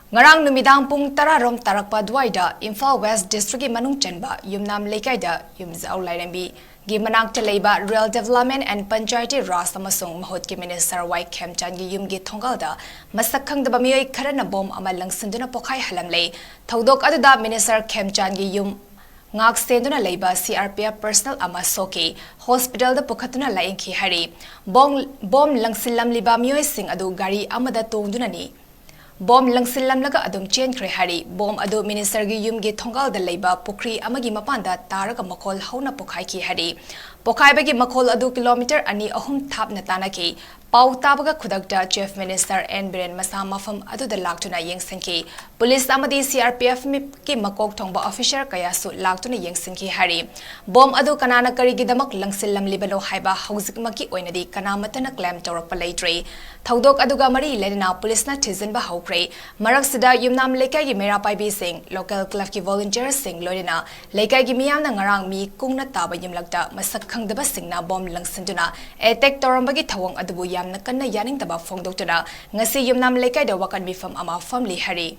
Ngarang numidang pung tararom tarakpa duwaida Imphal West District ki manung chanba yumnam leikaida yumzau lairambi gi manak teleba Rural Development and Panchayati Ras amasung mahut ki Minister Y Khemchand'S gi yum gi thongalda masak khangdaba miyoi kharana bom ama langsinduna pokhai halamlei thodok aduda Minister Khemchand'S gi yum ngak senduna leiba Crpf personal ama soki hospital da pukhatuna laingki hari bom langsilam liba miyoi sing adu gari amada tongduna ni bom langsilam laga adum chen khre hari bom adu minister gi yum gi thongal da leiba pukri amagi mapanda taraga makhol hauna pokhai ki hari pokhai bagi makhol adu kilometer ani ahum thap na tanaki pau tabaga khudakta chief minister N Biren masa mafam adu da laktuna yengsenki police amadi Crpf ki makok thongba officer kaya su laktuna yengsenki hari bom adu kanana kari gi damak langsilam libalo haiba hauzik maki oinadi kanamatana claim tawrak palaitre thodok aduga mari ledina police na thizin ba haukre marak sida yumnam lekai gi mera pai bi sing local club ki volunteer sing loina lekai gi miyam na ngarang mi kungna taba yimlakta masak khangdaba singna bom langsinduna attack torambagi thawang adubu yamna kanna yaning taba phongdoktuna ngasi yumnam lekai da wakan mi fam ama family hari